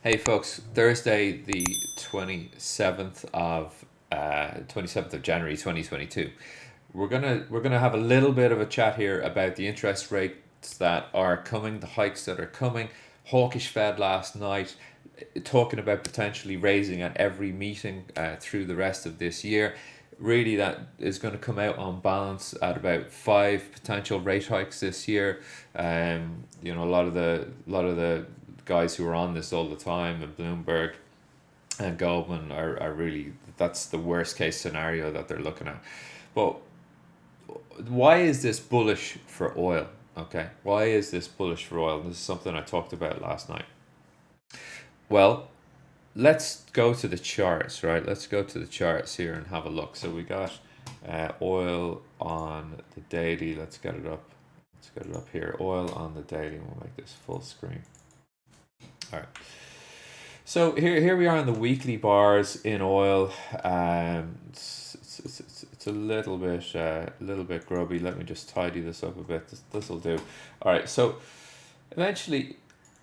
Hey folks, Thursday the 27th of 27th of January 2022. We're gonna have a little bit of a chat here about the interest rates that are coming, the hikes that are coming. Hawkish Fed last night talking about potentially raising at every meeting through the rest of this year. Really, that is going to come out on balance at about five potential rate hikes this year. A lot of the guys who are on this all the time, and Bloomberg and Goldman are really, that's the worst case scenario that they're looking at. But why is this bullish for oil? Okay, why is this bullish for oil? This is something I talked about last night. Well, let's go to the charts, right? Let's go to the charts here and have a look. So we got oil on the daily. Let's get it up. Let's get it up here. Oil on the daily. We'll make this full screen. All right. So here we are on the weekly bars in oil. It's a little bit grubby. Let me just tidy this up a bit. This will do. All right. So eventually,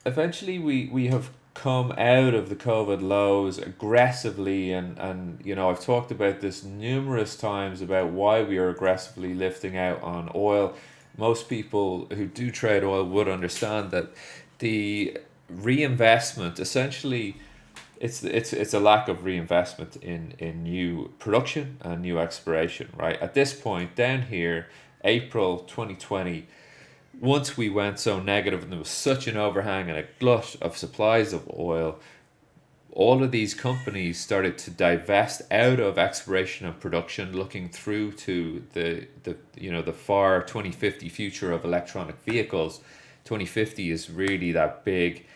eventually, we have come out of the COVID lows aggressively, and I've talked about this numerous times about why we are aggressively lifting out on oil. Most people who do trade oil would understand that the reinvestment essentially, it's a lack of reinvestment in new production and new exploration, right? At this point down here, April 2020, once we went so negative and there was such an overhang and a glut of supplies of oil, all of these companies started to divest out of exploration and production, looking through to the far 2050 future of electronic vehicles. 2050 is really that big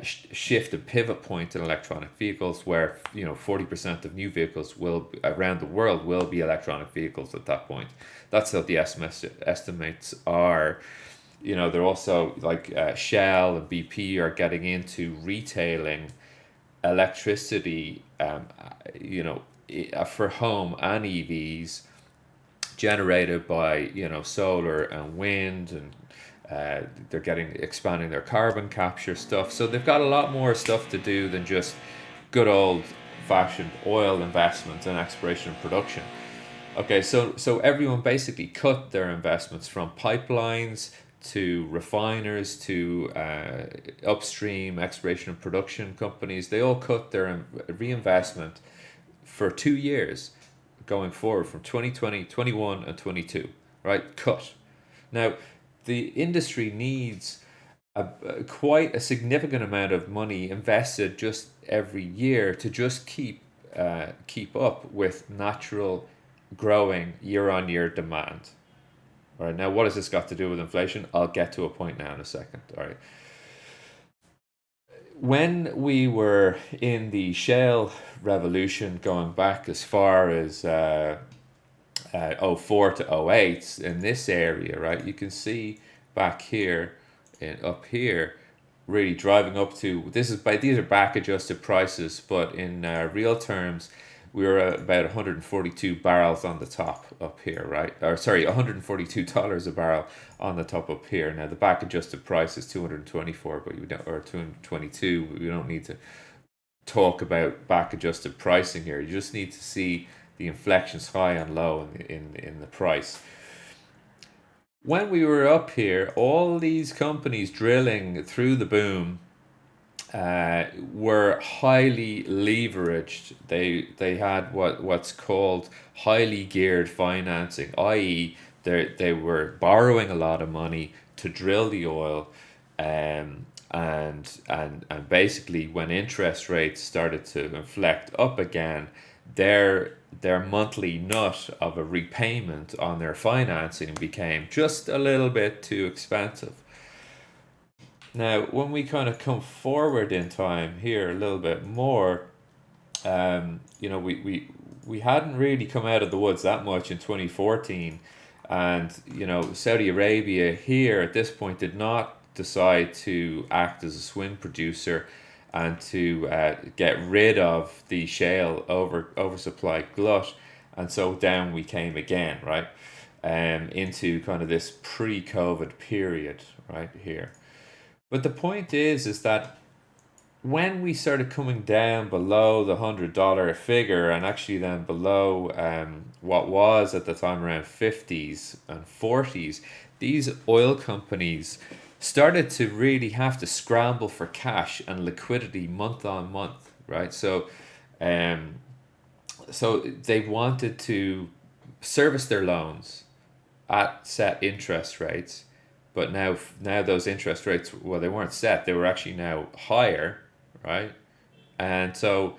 shift and pivot point in electronic vehicles, where 40% of new vehicles will around the world will be electronic vehicles at that point. That's what the estimates are. They're also like Shell and BP are getting into retailing electricity, for home and EVs generated by solar and wind, and they're getting expanding their carbon capture stuff. So they've got a lot more stuff to do than just good old fashioned oil investment and exploration and production. Okay, so everyone basically cut their investments from pipelines to refiners to upstream exploration and production companies. They all cut their reinvestment for 2 years going forward from 2020, 21, and 22, right? Cut. Now, the industry needs quite a significant amount of money invested just every year to just keep up with natural growing year-on-year demand. All right, now what has this got to do with inflation? I'll get to a point now in a second. All right. When we were in the shale revolution, going back as far as 04 to '08 in this area, right, you can see back here and up here, really driving up to, these are back adjusted prices, but in real terms, we were at about 142 barrels on the top up here, right? Or sorry, $142 a barrel on the top up here. Now the back adjusted price is 224, but you don't, or 222. We don't need to talk about back adjusted pricing here. You just need to see the inflections high and low in the price. When we were up here, all these companies drilling through the boom were highly leveraged. They had what's called highly geared financing, i.e., they were borrowing a lot of money to drill the oil, and basically when interest rates started to inflect up again, their monthly nut of a repayment on their financing became just a little bit too expensive. Now, when we kind of come forward in time here a little bit more, we hadn't really come out of the woods that much in 2014, and Saudi Arabia here at this point did not decide to act as a swing producer and to get rid of the shale oversupply glut, and so down we came again, right, into kind of this pre-COVID period right here. But the point is that when we started coming down below the $100 figure, and actually then below what was at the time around 50s and 40s, these oil companies started to really have to scramble for cash and liquidity month on month, right? Um, so they wanted to service their loans at set interest rates, but now those interest rates, well, they weren't set; they were actually now higher, right? And so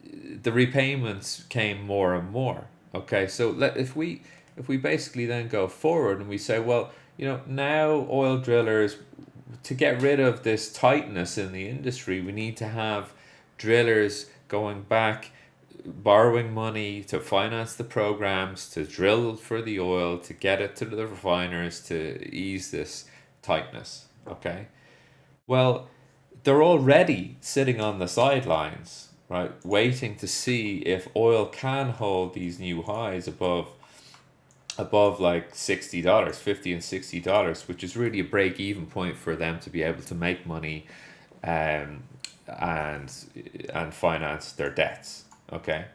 the repayments came more and more. Okay, so if we basically then go forward and we say, well, now oil drillers, to get rid of this tightness in the industry, we need to have drillers going back, borrowing money to finance the programs, to drill for the oil, to get it to the refiners, to ease this tightness. Okay. Well, they're already sitting on the sidelines, right, waiting to see if oil can hold these new highs above like $60, 50 and $60, which is really a break even point for them to be able to make money, um, and finance their debts. Okay.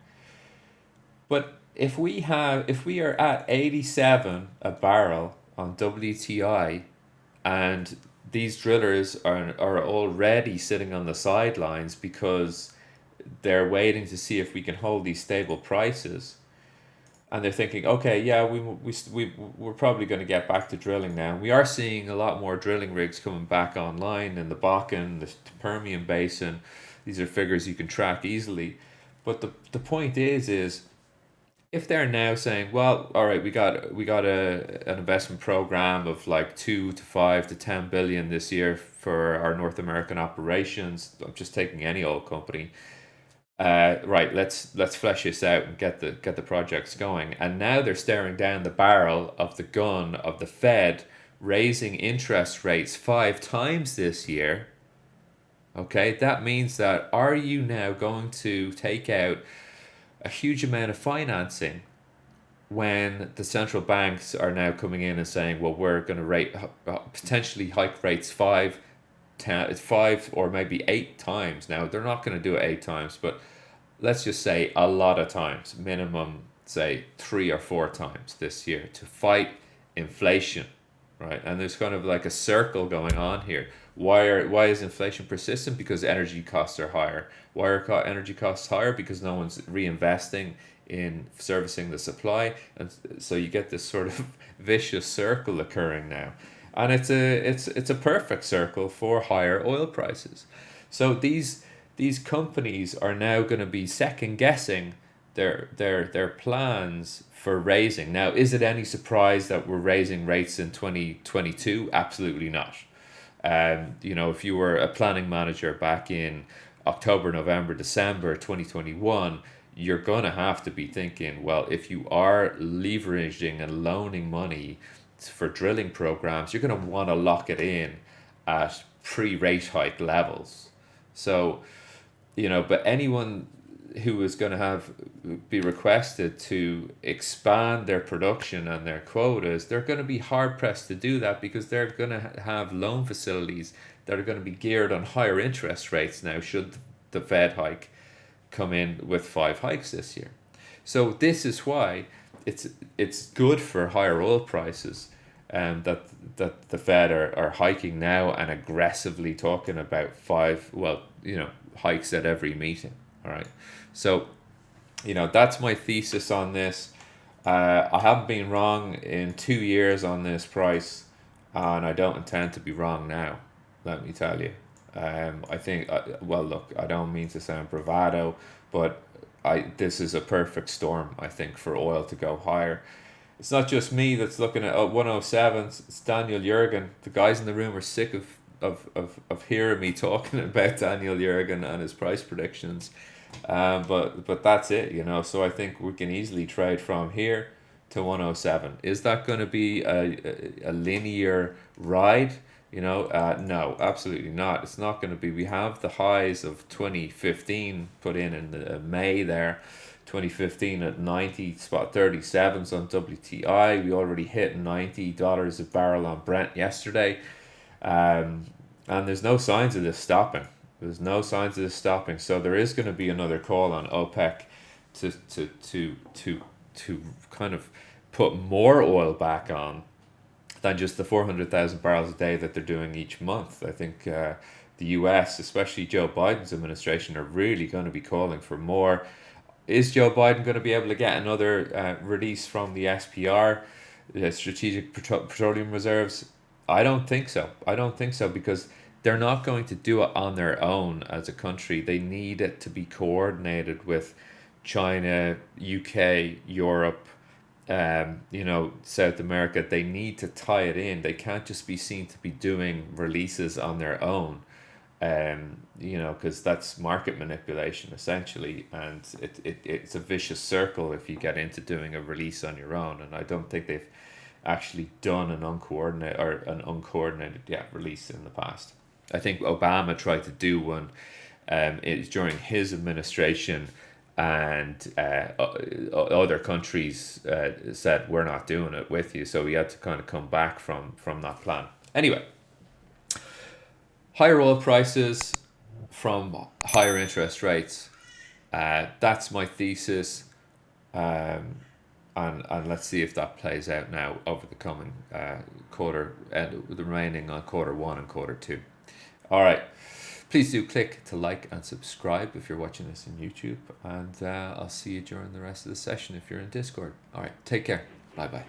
But if we are at 87 a barrel on WTI, and these drillers are already sitting on the sidelines because they're waiting to see if we can hold these stable prices, and they're thinking, okay, yeah, we're probably going to get back to drilling now. We are seeing a lot more drilling rigs coming back online in the Bakken, the Permian Basin. These are figures you can track easily. But the point is if they're now saying, well, all right, we got an investment program of like 2 to 5 to 10 billion this year for our North American operations. I'm just taking any old company. Right, let's flesh this out and get the projects going. And now they're staring down the barrel of the gun of the Fed raising interest rates 5 times this year. Okay, that means that, are you now going to take out a huge amount of financing when the central banks are now coming in and saying, well, we're going to potentially hike rates 5 or maybe 8 times? Now they're not going to do it 8 times, but let's just say a lot of times, minimum, say 3 or 4 times this year, to fight inflation, right? And there's kind of like a circle going on here. Why is inflation persistent? Because energy costs are higher. Why are energy costs higher? Because no one's reinvesting in servicing the supply, and so you get this sort of vicious circle occurring now, and it's a perfect circle for higher oil prices. So these companies are now going to be second guessing their plans for raising. Now, is it any surprise that we're raising rates in 2022? Absolutely not. If you were a planning manager back in October, November, December 2021, you're going to have to be thinking, well, if you are leveraging and loaning money for drilling programs, you're going to want to lock it in at pre-rate hike levels. So, but anyone who is going to be requested to expand their production and their quotas, they're going to be hard pressed to do that, because they're going to have loan facilities that are going to be geared on higher interest rates now, should the Fed hike come in with 5 hikes this year. So this is why it's good for higher oil prices, and that the Fed are hiking now and aggressively talking about hikes at every meeting. All right. So, that's my thesis on this. I haven't been wrong in 2 years on this price, and I don't intend to be wrong now. Let me tell you. I think. Well, look, I don't mean to sound bravado, but this is a perfect storm, I think, for oil to go higher. It's not just me that's looking at 107s. It's Daniel Jurgen. The guys in the room are sick of hearing me talking about Daniel Jurgen and his price predictions. But that's it. So I think we can easily trade from here to 107. Is that going to be a linear ride? No, absolutely not. It's not going to be. We have the highs of 2015 put in the May there. 2015 at 90 spot 37s on WTI. We already hit $90 a barrel on Brent yesterday. And there's no signs of this stopping. There's no signs of this stopping. So there is going to be another call on OPEC to kind of put more oil back on than just the 400,000 barrels a day that they're doing each month. I think the US, especially Joe Biden's administration, are really going to be calling for more. Is Joe Biden going to be able to get another release from the SPR, the Strategic Petroleum Reserves? I don't think so. I don't think so because they're not going to do it on their own as a country. They need it to be coordinated with China, UK, Europe, South America. They need to tie it in. They can't just be seen to be doing releases on their own, because that's market manipulation essentially, and it's a vicious circle if you get into doing a release on your own. And I don't think they've actually done an uncoordinated release in the past. I think Obama tried to do one during his administration, and other countries said we're not doing it with you, so he had to kind of come back from that plan. Anyway, higher oil prices from higher interest rates. That's my thesis, and let's see if that plays out now over the coming quarter, and the remaining on quarter one and quarter two. All right. Please do click to like and subscribe if you're watching this on YouTube, and I'll see you during the rest of the session if you're in Discord. All right, take care. Bye bye.